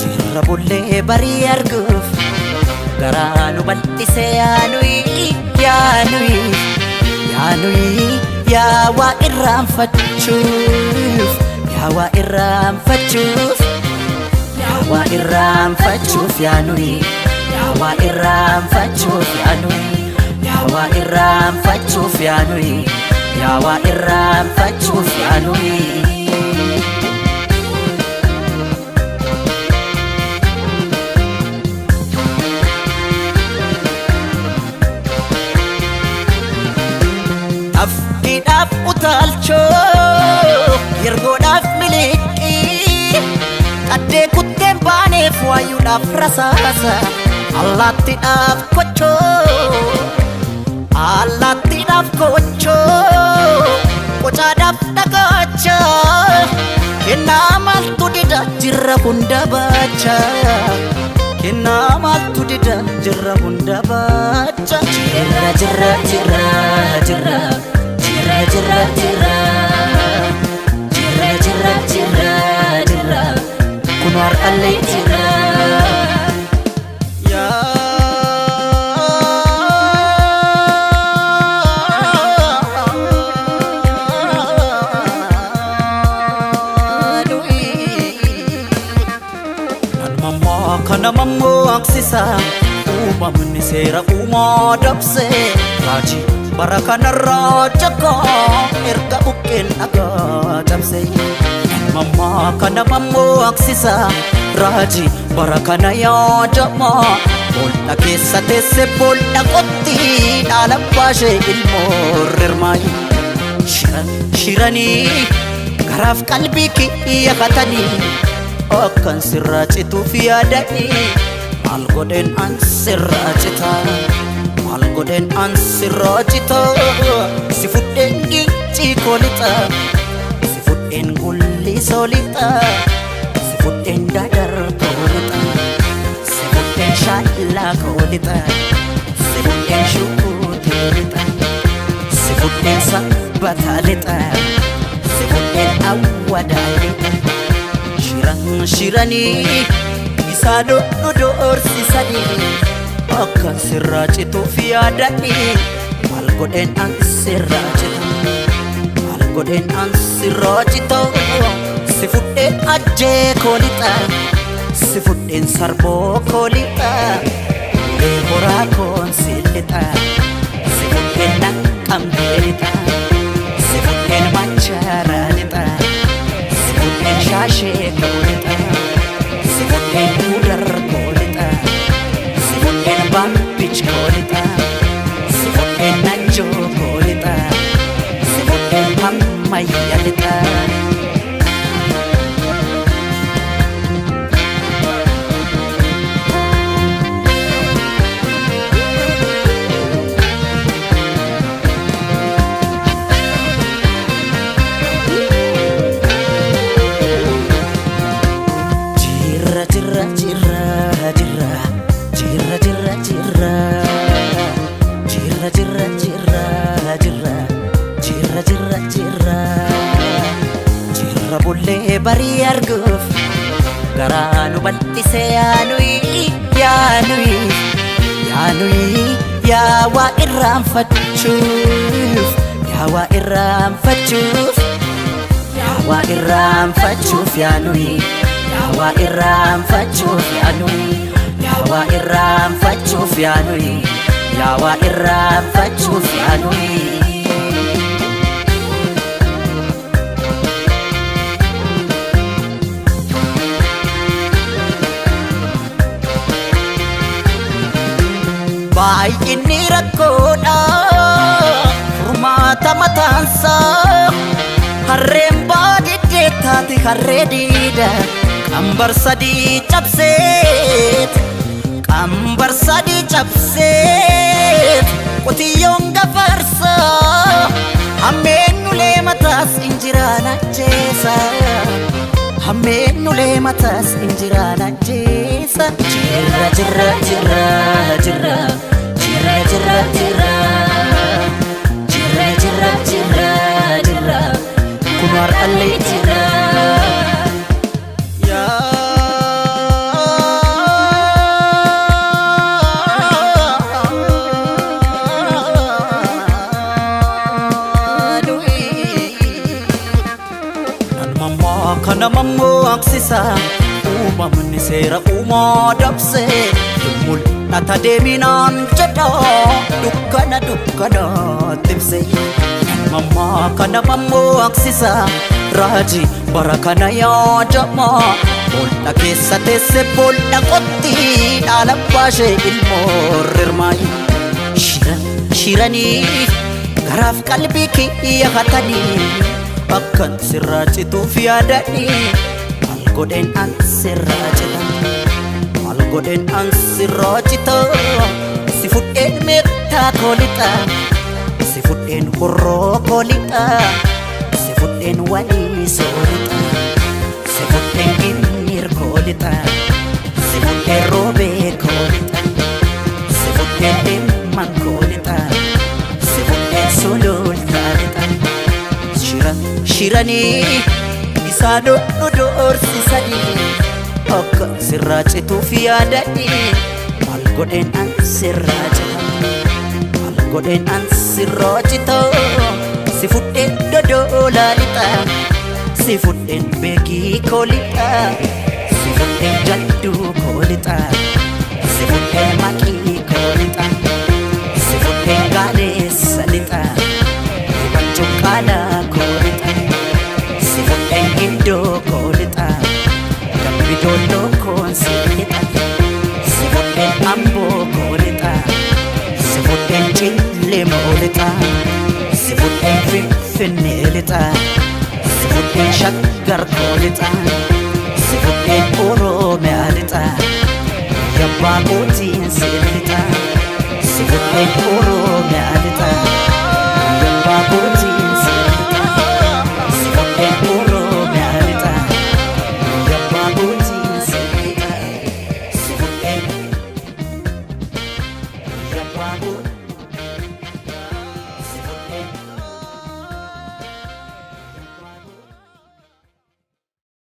Jirra bulle bari arguf garanu bal'ise yaanui yawa irraanfachuuf yaanui yawa irraanfachuuf yaanui Afidaf utalcho yergodaf miliki kadde kutten baneef wayudaf rasasa allatidaf kocho kochadaf dagacha kennamaltu dida jirra hunda bacha kennamaltu dida jirra hunda bacha jirra kunar alle jirra ya kana mammo aksisa umamni sera umadapse raji barakana rajaka erga buken aga damse mamma kana mammo aksisa raji barakana ya jama bolna kesate se bolna kotti dalapashe ilmorrmai shirani garaf qalbi ki yakatani akan sirracitu fiadani malgoden ansirracita sifuden gici kolita sifuden gulli solita sifuden dadar kolita sifuden shalla kolita sifuden shukutelita sifuden sabatalita sifuden awadalita shirani isado dorsisani akan sirracitu fiadani malgoden ansirracita sifuden ajje kolita sifuden sarbo kolita lebora konsilita sifuden nakamdelita sifuden macharanita sifuden shashe kolita sifuden udar kolita sifuden bampich kolita sifuden nanjo kolita sifuden hammayalita jirra bulle bari arguf garanu bal'ise yaanui yawa irraanfachuuf yaanui yawa irraanfachuuf yaanui baay'inni rakkoodha furmaata mataansaa harreen baadiddee taate harree diida qambar sadii cabseet qambar sadii cabseet qotiyyoon gafarsa hammeennulee mataas injiraan ajjeesa hammeennulee mataas injiraan ajjeesa jirra jirra jirra jirra jirra jirra jirra jirra jirra jirra jirra kunar allee jirra kana mammoo aksisa uumamni seera uumaa dabse mul'ata deeminaan jedha dukkana dukkana timse mammaa kana mammoo aksisa raajii bara kana yaadama boolla keessa teesse boolla qotti dhaala baashee ilmoo rirmaayi shiranii garaaf qalbii kiyya hatanii akkan sirraa cituuf yaadanii maal godheen an sirraa cita maal godheen an sirraa cita si fudheen meettaa koolixa si fudheen horroo koolixa si fudheen walii soolixa si fudheen ginniir koolixa si fudheen roobee koolixa si fudheen deeman koolixa si fudheen sulultaa lixa shiranii isaa dhorsisanii akka sirraa cituuf yaadanii maal godheen an sirraa cita maal godheen an sirraa cita si fudheen dodoolaa lixa si fudheen beekii koolixa si fudheen jadduu koolixa si fudheen maqii koolixa si fudheen gaaleessa lixa cuqqaalaa koolixa si fudheen gindoo koolixa dambi doolloo koon si lixa si fudheen amboo koolixa si fudheen cillemoo lixa si fudheen finfinnee lixa si fudheen shaggar koolixa si fudheen oromiyaa lixa yabbaa kootiin si lixa